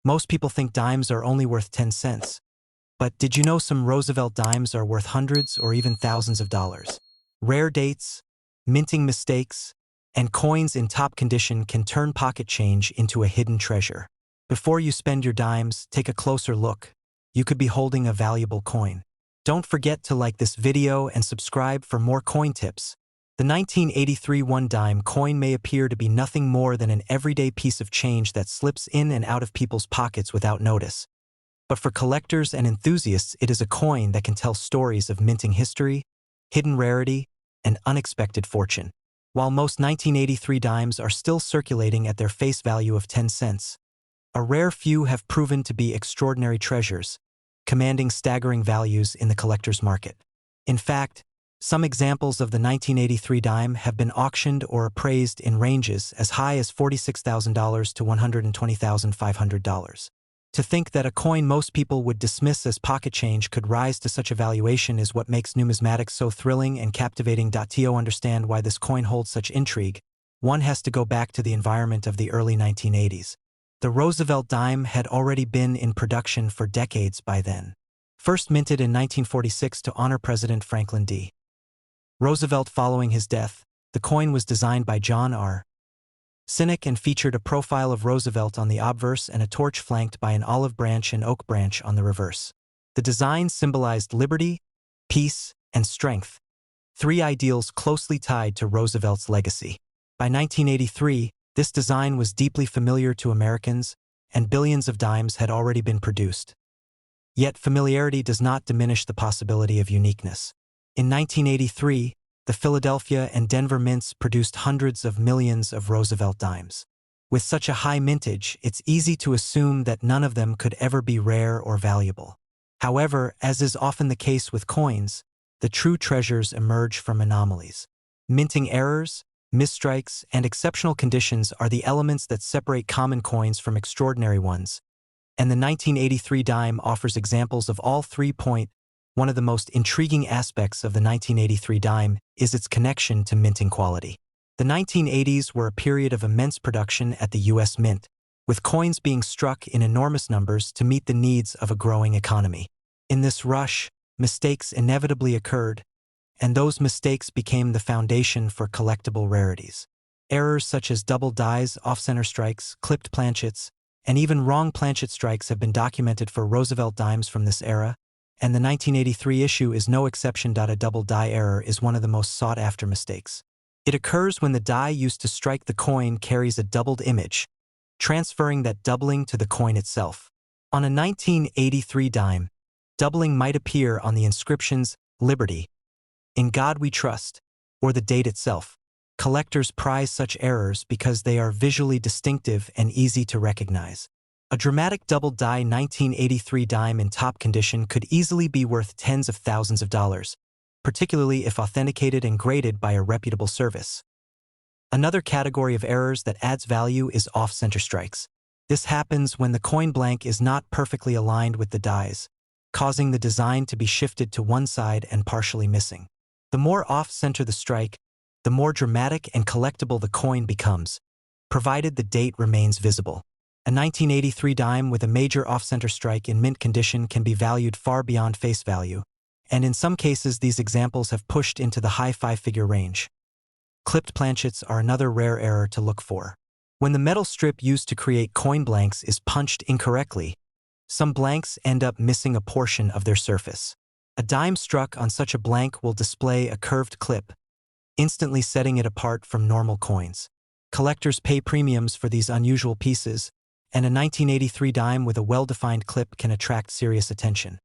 Most people think dimes are only worth 10 cents. But did you know some Roosevelt dimes are worth hundreds or even thousands of dollars? Rare dates, minting mistakes, and coins in top condition can turn pocket change into a hidden treasure. Before you spend your dimes, take a closer look. You could be holding a valuable coin. Don't forget to like this video and subscribe for more coin tips. The 1983 one-dime coin may appear to be nothing more than an everyday piece of change that slips in and out of people's pockets without notice. But for collectors and enthusiasts, it is a coin that can tell stories of minting history, hidden rarity, and unexpected fortune. While most 1983 dimes are still circulating at their face value of 10 cents, a rare few have proven to be extraordinary treasures, commanding staggering values in the collector's market. In fact, some examples of the 1983 dime have been auctioned or appraised in ranges as high as $46,000 to $120,500. To think that a coin most people would dismiss as pocket change could rise to such a valuation is what makes numismatics so thrilling and captivating. To understand why this coin holds such intrigue, one has to go back to the environment of the early 1980s. The Roosevelt dime had already been in production for decades by then. First minted in 1946 to honor President Franklin D. Roosevelt following his death, the coin was designed by John R. Sinek and featured a profile of Roosevelt on the obverse and a torch flanked by an olive branch and oak branch on the reverse. The design symbolized liberty, peace, and strength, three ideals closely tied to Roosevelt's legacy. By 1983, this design was deeply familiar to Americans, and billions of dimes had already been produced. Yet familiarity does not diminish the possibility of uniqueness. In 1983, the Philadelphia and Denver mints produced hundreds of millions of Roosevelt dimes. With such a high mintage, it's easy to assume that none of them could ever be rare or valuable. However, as is often the case with coins, the true treasures emerge from anomalies. Minting errors, misstrikes, and exceptional conditions are the elements that separate common coins from extraordinary ones, and the 1983 dime offers examples of all 3. One of the most intriguing aspects of the 1983 dime is its connection to minting quality. The 1980s were a period of immense production at the U.S. Mint, with coins being struck in enormous numbers to meet the needs of a growing economy. In this rush, mistakes inevitably occurred, and those mistakes became the foundation for collectible rarities. Errors such as double dies, off-center strikes, clipped planchets, and even wrong planchet strikes have been documented for Roosevelt dimes from this era, and the 1983 issue is no exception. A double die error is one of the most sought-after mistakes. It occurs when the die used to strike the coin carries a doubled image, transferring that doubling to the coin itself. On a 1983 dime, doubling might appear on the inscriptions "Liberty," "In God We Trust," or the date itself. Collectors prize such errors because they are visually distinctive and easy to recognize. A dramatic double-die 1983 dime in top condition could easily be worth tens of thousands of dollars, particularly if authenticated and graded by a reputable service. Another category of errors that adds value is off-center strikes. This happens when the coin blank is not perfectly aligned with the dies, causing the design to be shifted to one side and partially missing. The more off-center the strike, the more dramatic and collectible the coin becomes, provided the date remains visible. A 1983 dime with a major off-center strike in mint condition can be valued far beyond face value, and in some cases these examples have pushed into the high five-figure range. Clipped planchets are another rare error to look for. When the metal strip used to create coin blanks is punched incorrectly, some blanks end up missing a portion of their surface. A dime struck on such a blank will display a curved clip, instantly setting it apart from normal coins. Collectors pay premiums for these unusual pieces, and a 1983 dime with a well-defined clip can attract serious attention.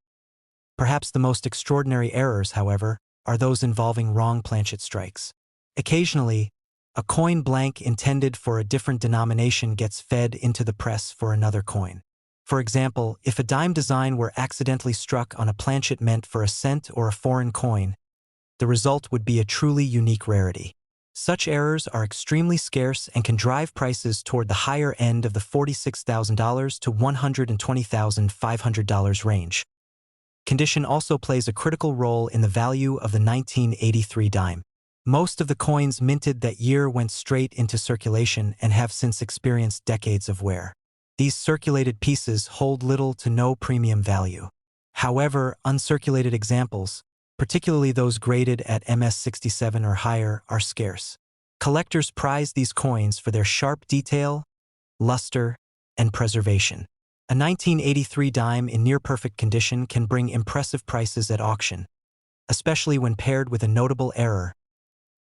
Perhaps the most extraordinary errors, however, are those involving wrong planchet strikes. Occasionally, a coin blank intended for a different denomination gets fed into the press for another coin. For example, if a dime design were accidentally struck on a planchet meant for a cent or a foreign coin, the result would be a truly unique rarity. Such errors are extremely scarce and can drive prices toward the higher end of the $46,000 to $120,500 range. Condition also plays a critical role in the value of the 1983 dime. Most of the coins minted that year went straight into circulation and have since experienced decades of wear. These circulated pieces hold little to no premium value. However, uncirculated examples, particularly those graded at MS-67 or higher, are scarce. Collectors prize these coins for their sharp detail, luster, and preservation. A 1983 dime in near-perfect condition can bring impressive prices at auction, especially when paired with a notable error.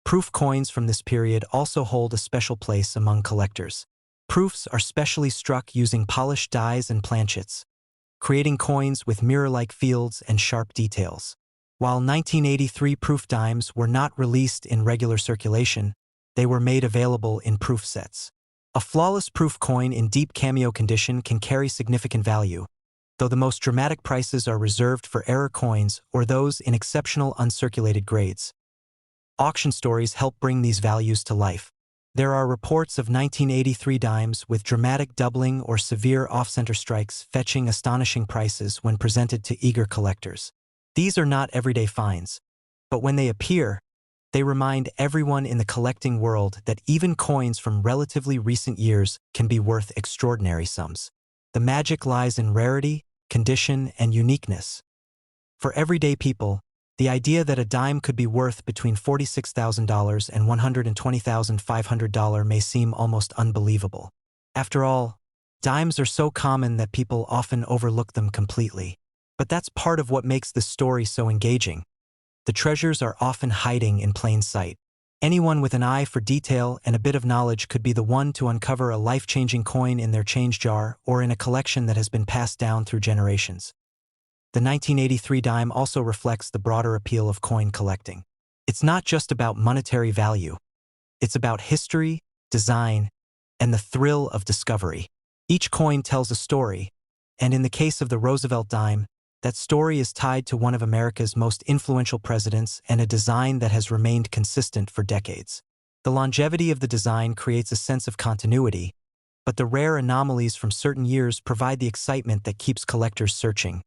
Proof coins from this period also hold a special place among collectors. Proofs are specially struck using polished dies and planchets, creating coins with mirror-like fields and sharp details. While 1983 proof dimes were not released in regular circulation, they were made available in proof sets. A flawless proof coin in deep cameo condition can carry significant value, though the most dramatic prices are reserved for error coins or those in exceptional uncirculated grades. Auction stories help bring these values to life. There are reports of 1983 dimes with dramatic doubling or severe off-center strikes fetching astonishing prices when presented to eager collectors. These are not everyday finds, but when they appear, they remind everyone in the collecting world that even coins from relatively recent years can be worth extraordinary sums. The magic lies in rarity, condition, and uniqueness. For everyday people, the idea that a dime could be worth between $46,000 and $120,500 may seem almost unbelievable. After all, dimes are so common that people often overlook them completely. But that's part of what makes this story so engaging. The treasures are often hiding in plain sight. Anyone with an eye for detail and a bit of knowledge could be the one to uncover a life-changing coin in their change jar or in a collection that has been passed down through generations. The 1983 dime also reflects the broader appeal of coin collecting. It's not just about monetary value. It's about history, design, and the thrill of discovery. Each coin tells a story, and in the case of the Roosevelt dime, that story is tied to one of America's most influential presidents and a design that has remained consistent for decades. The longevity of the design creates a sense of continuity, but the rare anomalies from certain years provide the excitement that keeps collectors searching.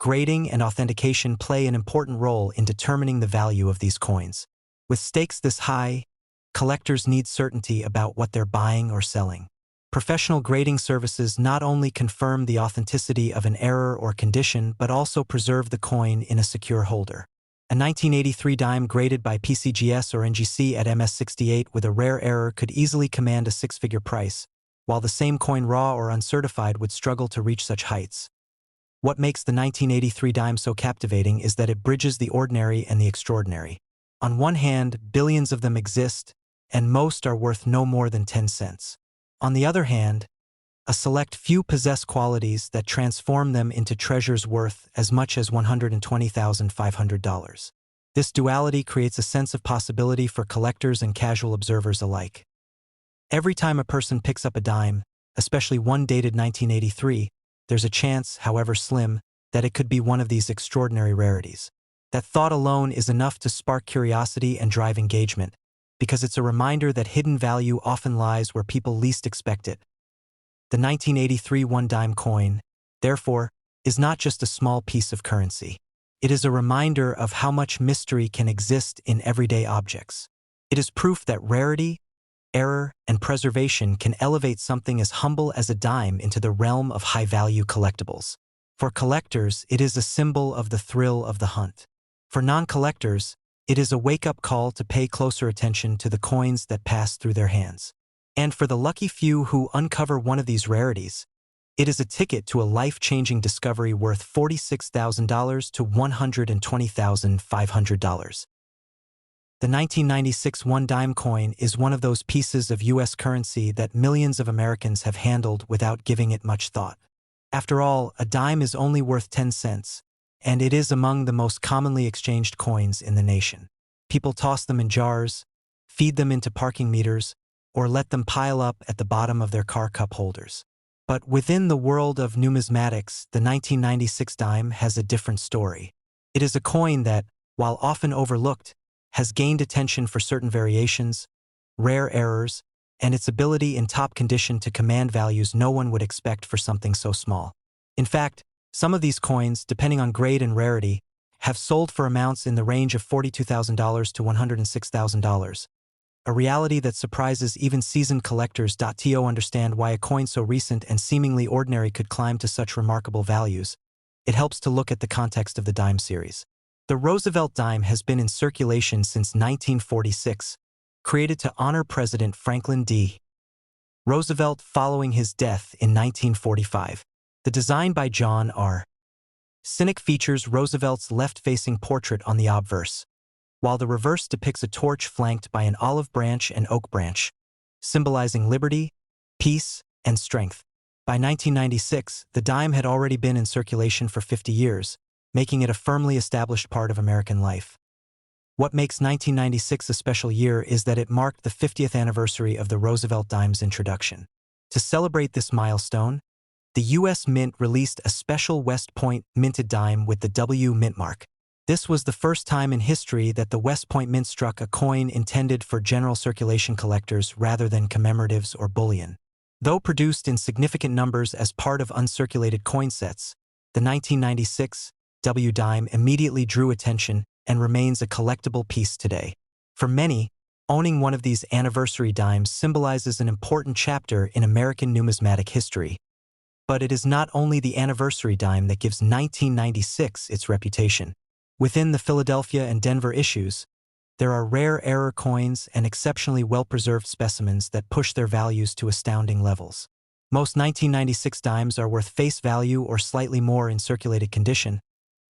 Grading and authentication play an important role in determining the value of these coins. With stakes this high, collectors need certainty about what they're buying or selling. Professional grading services not only confirm the authenticity of an error or condition but also preserve the coin in a secure holder. A 1983 dime graded by PCGS or NGC at MS-68 with a rare error could easily command a six-figure price, while the same coin raw or uncertified would struggle to reach such heights. What makes the 1983 dime so captivating is that it bridges the ordinary and the extraordinary. On one hand, billions of them exist, and most are worth no more than 10 cents. On the other hand, a select few possess qualities that transform them into treasures worth as much as $120,500. This duality creates a sense of possibility for collectors and casual observers alike. Every time a person picks up a dime, especially one dated 1983, there's a chance, however slim, that it could be one of these extraordinary rarities. That thought alone is enough to spark curiosity and drive engagement, because it's a reminder that hidden value often lies where people least expect it. The 1983 one-dime coin, therefore, is not just a small piece of currency. It is a reminder of how much mystery can exist in everyday objects. It is proof that rarity, error, and preservation can elevate something as humble as a dime into the realm of high-value collectibles. For collectors, it is a symbol of the thrill of the hunt. For non-collectors, it is a wake-up call to pay closer attention to the coins that pass through their hands. And for the lucky few who uncover one of these rarities, it is a ticket to a life-changing discovery worth $46,000 to $120,500. The 1996 one-dime coin is one of those pieces of U.S. currency that millions of Americans have handled without giving it much thought. After all, a dime is only worth 10 cents, and it is among the most commonly exchanged coins in the nation. People toss them in jars, feed them into parking meters, or let them pile up at the bottom of their car cup holders. But within the world of numismatics, the 1996 dime has a different story. It is a coin that, while often overlooked, has gained attention for certain variations, rare errors, and its ability in top condition to command values no one would expect for something so small. In fact, some of these coins, depending on grade and rarity, have sold for amounts in the range of $42,000 to $106,000, a reality that surprises even seasoned collectors. To understand why a coin so recent and seemingly ordinary could climb to such remarkable values, it helps to look at the context of the dime series. The Roosevelt dime has been in circulation since 1946, created to honor President Franklin D. Roosevelt following his death in 1945. The design by John R. Cynic features Roosevelt's left-facing portrait on the obverse, while the reverse depicts a torch flanked by an olive branch and oak branch, symbolizing liberty, peace, and strength. By 1996, the dime had already been in circulation for 50 years, making it a firmly established part of American life. What makes 1996 a special year is that it marked the 50th anniversary of the Roosevelt dime's introduction. To celebrate this milestone, the U.S. Mint released a special West Point minted dime with the W mint mark. This was the first time in history that the West Point Mint struck a coin intended for general circulation collectors rather than commemoratives or bullion. Though produced in significant numbers as part of uncirculated coin sets, the 1996 W dime immediately drew attention and remains a collectible piece today. For many, owning one of these anniversary dimes symbolizes an important chapter in American numismatic history. But it is not only the anniversary dime that gives 1996 its reputation. Within the Philadelphia and Denver issues, there are rare error coins and exceptionally well-preserved specimens that push their values to astounding levels. Most 1996 dimes are worth face value or slightly more in circulated condition,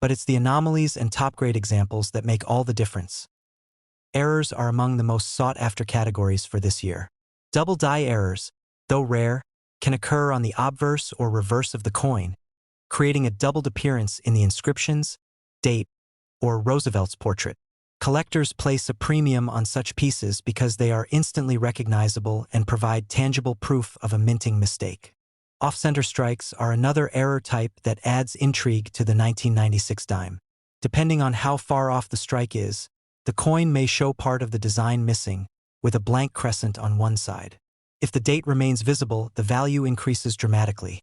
but it's the anomalies and top-grade examples that make all the difference. Errors are among the most sought-after categories for this year. Double die errors, though rare, can occur on the obverse or reverse of the coin, creating a doubled appearance in the inscriptions, date, or Roosevelt's portrait. Collectors place a premium on such pieces because they are instantly recognizable and provide tangible proof of a minting mistake. Off-center strikes are another error type that adds intrigue to the 1996 dime. Depending on how far off the strike is, the coin may show part of the design missing, with a blank crescent on one side. If the date remains visible, the value increases dramatically.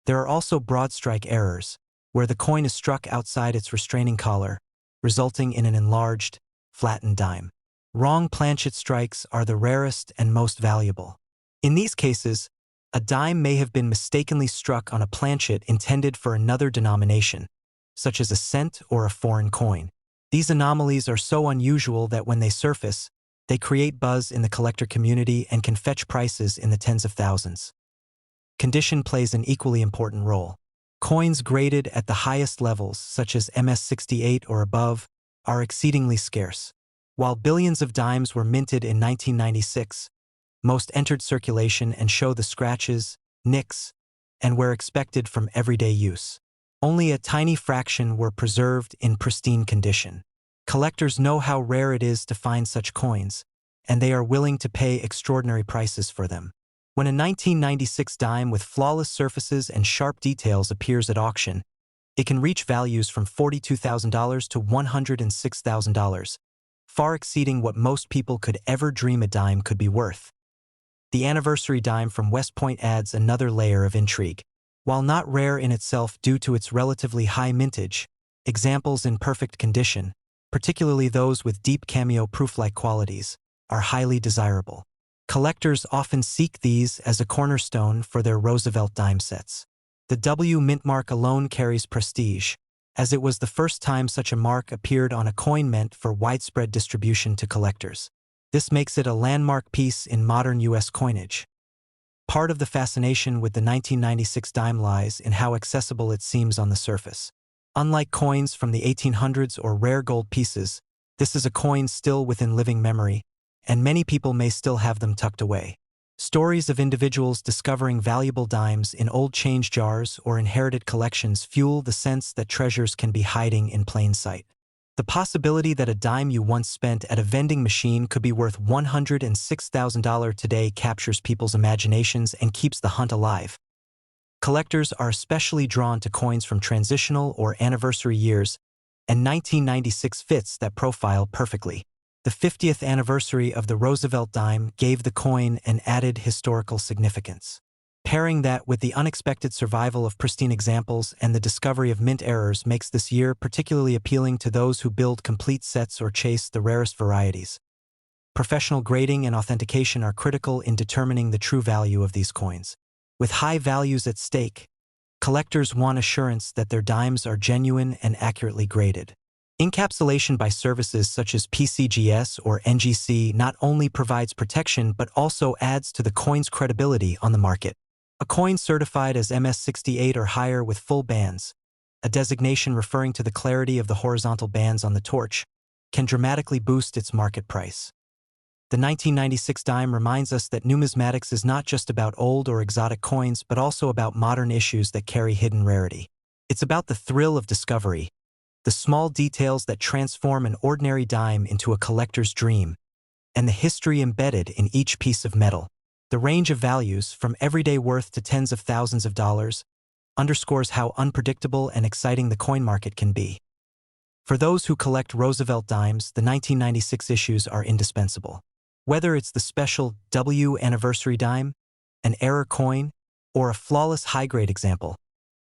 There are also broad strike errors, where the coin is struck outside its restraining collar, resulting in an enlarged, flattened dime. Wrong planchet strikes are the rarest and most valuable. In these cases, a dime may have been mistakenly struck on a planchet intended for another denomination, such as a cent or a foreign coin. These anomalies are so unusual that when they surface, they create buzz in the collector community and can fetch prices in the tens of thousands. Condition plays an equally important role. Coins graded at the highest levels, such as MS-68 or above, are exceedingly scarce. While billions of dimes were minted in 1996, most entered circulation and show the scratches, nicks, and were expected from everyday use. Only a tiny fraction were preserved in pristine condition. Collectors know how rare it is to find such coins, and they are willing to pay extraordinary prices for them. When a 1996 dime with flawless surfaces and sharp details appears at auction, it can reach values from $42,000 to $106,000, far exceeding what most people could ever dream a dime could be worth. The anniversary dime from West Point adds another layer of intrigue. While not rare in itself due to its relatively high mintage, examples in perfect condition, particularly those with deep cameo proof-like qualities, are highly desirable. Collectors often seek these as a cornerstone for their Roosevelt dime sets. The W mint mark alone carries prestige, as it was the first time such a mark appeared on a coin meant for widespread distribution to collectors. This makes it a landmark piece in modern U.S. coinage. Part of the fascination with the 1996 dime lies in how accessible it seems on the surface. Unlike coins from the 1800s or rare gold pieces, this is a coin still within living memory, and many people may still have them tucked away. Stories of individuals discovering valuable dimes in old change jars or inherited collections fuel the sense that treasures can be hiding in plain sight. The possibility that a dime you once spent at a vending machine could be worth $106,000 today captures people's imaginations and keeps the hunt alive. Collectors are especially drawn to coins from transitional or anniversary years, and 1996 fits that profile perfectly. The 50th anniversary of the Roosevelt dime gave the coin an added historical significance. Pairing that with the unexpected survival of pristine examples and the discovery of mint errors makes this year particularly appealing to those who build complete sets or chase the rarest varieties. Professional grading and authentication are critical in determining the true value of these coins. With high values at stake, collectors want assurance that their dimes are genuine and accurately graded. Encapsulation by services such as PCGS or NGC not only provides protection but also adds to the coin's credibility on the market. A coin certified as MS68 or higher with full bands, a designation referring to the clarity of the horizontal bands on the torch, can dramatically boost its market price. The 1996 dime reminds us that numismatics is not just about old or exotic coins but also about modern issues that carry hidden rarity. It's about the thrill of discovery, the small details that transform an ordinary dime into a collector's dream, and the history embedded in each piece of metal. The range of values, from everyday worth to tens of thousands of dollars, underscores how unpredictable and exciting the coin market can be. For those who collect Roosevelt dimes, the 1996 issues are indispensable. Whether it's the special W anniversary dime, an error coin, or a flawless high-grade example,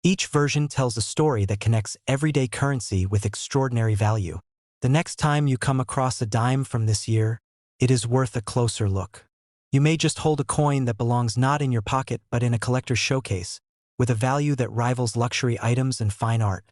each version tells a story that connects everyday currency with extraordinary value. The next time you come across a dime from this year, it is worth a closer look. You may just hold a coin that belongs not in your pocket but in a collector's showcase, with a value that rivals luxury items and fine art.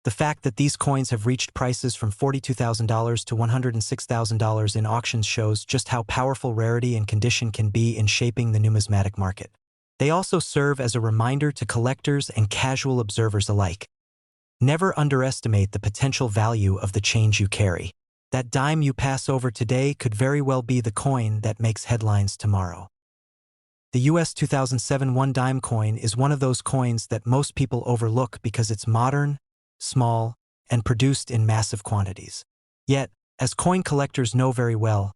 The fact that these coins have reached prices from $42,000 to $106,000 in auctions shows just how powerful rarity and condition can be in shaping the numismatic market. They also serve as a reminder to collectors and casual observers alike. Never underestimate the potential value of the change you carry. That dime you pass over today could very well be the coin that makes headlines tomorrow. The US 2007 one dime coin is one of those coins that most people overlook because it's modern, small, and produced in massive quantities. Yet, as coin collectors know very well,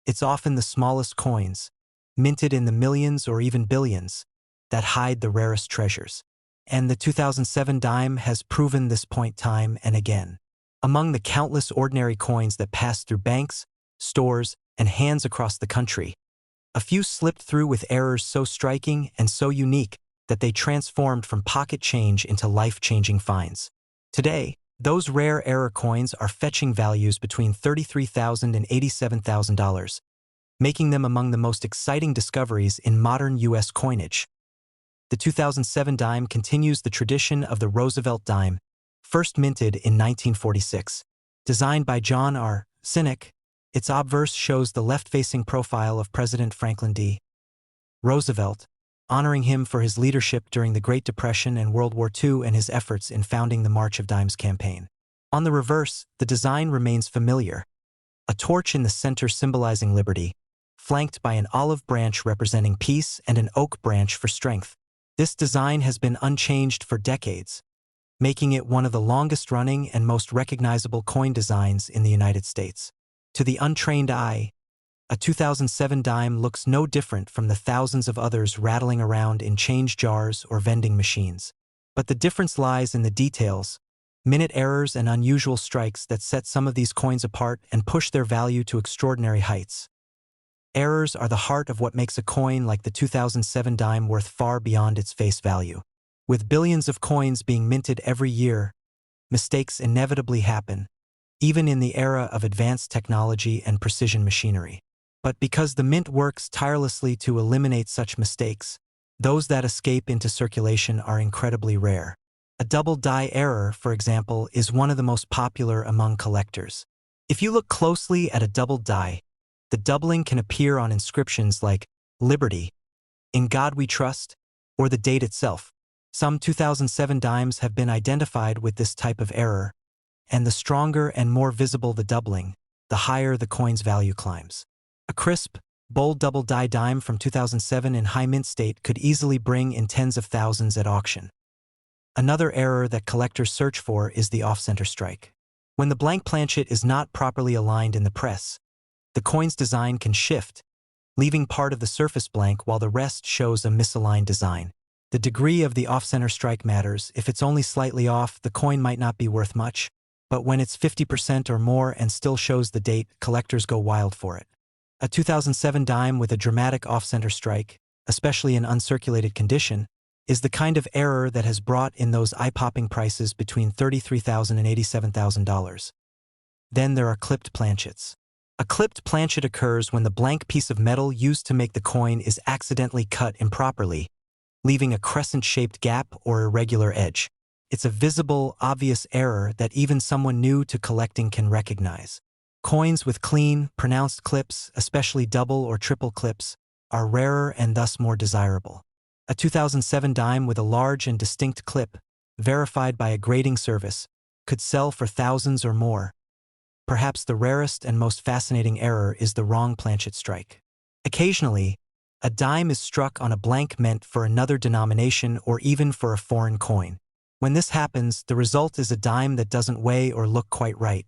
it's often the smallest coins, minted in the millions or even billions, that hide the rarest treasures. And the 2007 dime has proven this point time and again. Among the countless ordinary coins that pass through banks, stores, and hands across the country, a few slipped through with errors so striking and so unique that they transformed from pocket change into life-changing finds. Today, those rare error coins are fetching values between $33,000 and $87,000, making them among the most exciting discoveries in modern U.S. coinage. The 2007 dime continues the tradition of the Roosevelt dime, first minted in 1946. Designed by John R. Sinek, its obverse shows the left-facing profile of President Franklin D. Roosevelt, honoring him for his leadership during the Great Depression and World War II and his efforts in founding the March of Dimes campaign. On the reverse, the design remains familiar, a torch in the center symbolizing liberty, flanked by an olive branch representing peace and an oak branch for strength. This design has been unchanged for decades, making it one of the longest-running and most recognizable coin designs in the United States. To the untrained eye, a 2007 dime looks no different from the thousands of others rattling around in change jars or vending machines. But the difference lies in the details, minute errors and unusual strikes that set some of these coins apart and push their value to extraordinary heights. Errors are the heart of what makes a coin like the 2007 dime worth far beyond its face value. With billions of coins being minted every year, mistakes inevitably happen, even in the era of advanced technology and precision machinery. But because the mint works tirelessly to eliminate such mistakes, those that escape into circulation are incredibly rare. A double die error, for example, is one of the most popular among collectors. If you look closely at a double die, the doubling can appear on inscriptions like "Liberty," "In God We Trust," or the date itself. Some 2007 dimes have been identified with this type of error, and the stronger and more visible the doubling, the higher the coin's value climbs. A crisp, bold double die dime from 2007 in high mint state could easily bring in tens of thousands at auction. Another error that collectors search for is the off-center strike. When the blank planchet is not properly aligned in the press, the coin's design can shift, leaving part of the surface blank while the rest shows a misaligned design. The degree of the off-center strike matters. If it's only slightly off, the coin might not be worth much, but when it's 50% or more and still shows the date, collectors go wild for it. A 2007 dime with a dramatic off-center strike, especially in uncirculated condition, is the kind of error that has brought in those eye-popping prices between $33,000 and $87,000. Then there are clipped planchets. A clipped planchet occurs when the blank piece of metal used to make the coin is accidentally cut improperly, leaving a crescent-shaped gap or irregular edge. It's a visible, obvious error that even someone new to collecting can recognize. Coins with clean, pronounced clips, especially double or triple clips, are rarer and thus more desirable. A 2007 dime with a large and distinct clip, verified by a grading service, could sell for thousands or more. Perhaps the rarest and most fascinating error is the wrong planchet strike. Occasionally, a dime is struck on a blank meant for another denomination or even for a foreign coin. When this happens, the result is a dime that doesn't weigh or look quite right.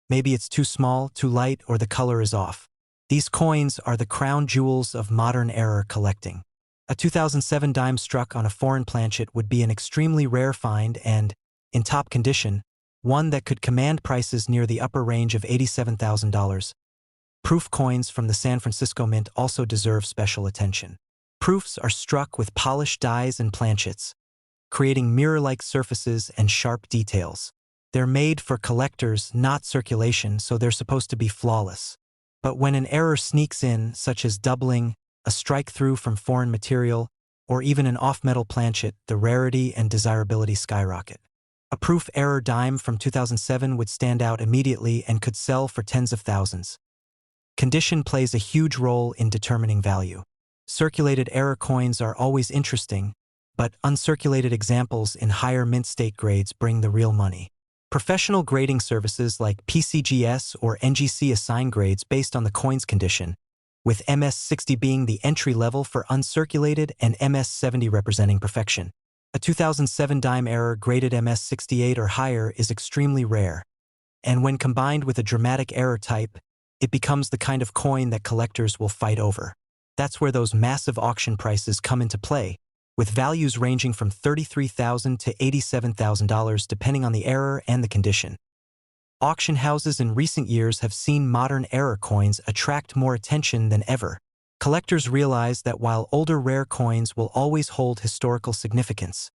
Maybe it's too small, too light, or the color is off. These coins are the crown jewels of modern era collecting. A 2007 dime struck on a foreign planchet would be an extremely rare find and, in top condition, one that could command prices near the upper range of $87,000. Proof coins from the San Francisco Mint also deserve special attention. Proofs are struck with polished dies and planchets, creating mirror-like surfaces and sharp details. They're made for collectors, not circulation, so they're supposed to be flawless. But when an error sneaks in, such as doubling, a strike-through from foreign material, or even an off-metal planchet, the rarity and desirability skyrocket. A proof error dime from 2007 would stand out immediately and could sell for tens of thousands. Condition plays a huge role in determining value. Circulated error coins are always interesting, but uncirculated examples in higher mint state grades bring the real money. Professional grading services like PCGS or NGC assign grades based on the coin's condition, with MS60 being the entry level for uncirculated and MS70 representing perfection. A 2007 dime error graded MS68 or higher is extremely rare, and when combined with a dramatic error type, it becomes the kind of coin that collectors will fight over. That's where those massive auction prices come into play, with values ranging from $33,000 to $87,000 depending on the error and the condition. Auction houses in recent years have seen modern error coins attract more attention than ever. Collectors realize that while older rare coins will always hold historical significance,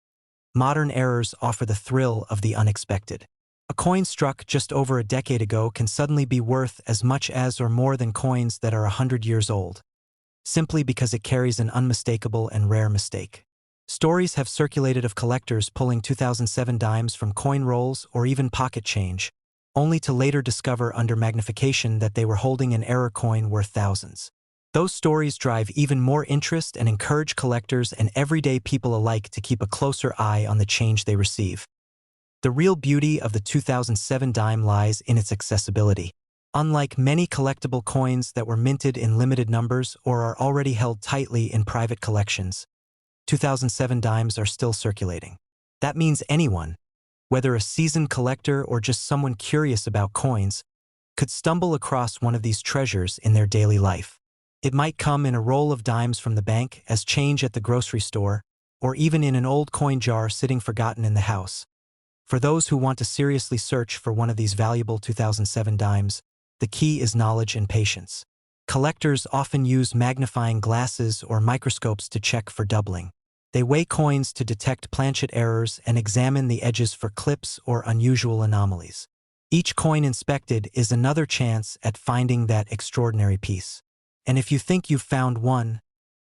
modern errors offer the thrill of the unexpected. A coin struck just over a decade ago can suddenly be worth as much as or more than coins that are 100 years old, simply because it carries an unmistakable and rare mistake. Stories have circulated of collectors pulling 2007 dimes from coin rolls or even pocket change, only to later discover under magnification that they were holding an error coin worth thousands. Those stories drive even more interest and encourage collectors and everyday people alike to keep a closer eye on the change they receive. The real beauty of the 2007 dime lies in its accessibility. Unlike many collectible coins that were minted in limited numbers or are already held tightly in private collections, 2007 dimes are still circulating. That means anyone, whether a seasoned collector or just someone curious about coins, could stumble across one of these treasures in their daily life. It might come in a roll of dimes from the bank, as change at the grocery store, or even in an old coin jar sitting forgotten in the house. For those who want to seriously search for one of these valuable 2007 dimes, the key is knowledge and patience. Collectors often use magnifying glasses or microscopes to check for doubling. They weigh coins to detect planchet errors and examine the edges for clips or unusual anomalies. Each coin inspected is another chance at finding that extraordinary piece. And if you think you've found one,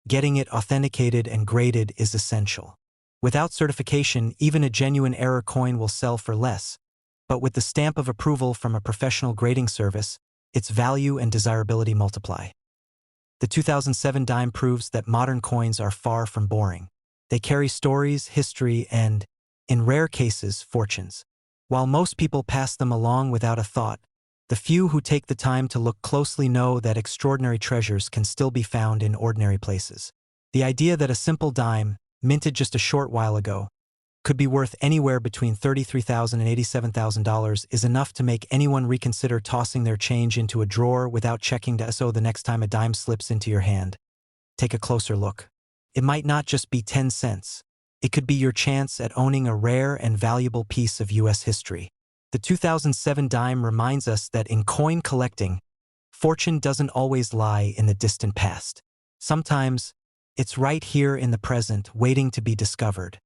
getting it authenticated and graded is essential. Without certification, even a genuine error coin will sell for less, but with the stamp of approval from a professional grading service, its value and desirability multiply. The 2007 dime proves that modern coins are far from boring. They carry stories, history, and, in rare cases, fortunes. While most people pass them along without a thought, the few who take the time to look closely know that extraordinary treasures can still be found in ordinary places. The idea that a simple dime, minted just a short while ago, could be worth anywhere between $33,000 and $87,000 is enough to make anyone reconsider tossing their change into a drawer without checking to SO the next time a dime slips into your hand. Take a closer look. It might not just be 10 cents. It could be your chance at owning a rare and valuable piece of U.S. history. The 2007 dime reminds us that in coin collecting, fortune doesn't always lie in the distant past. Sometimes, it's right here in the present, waiting to be discovered.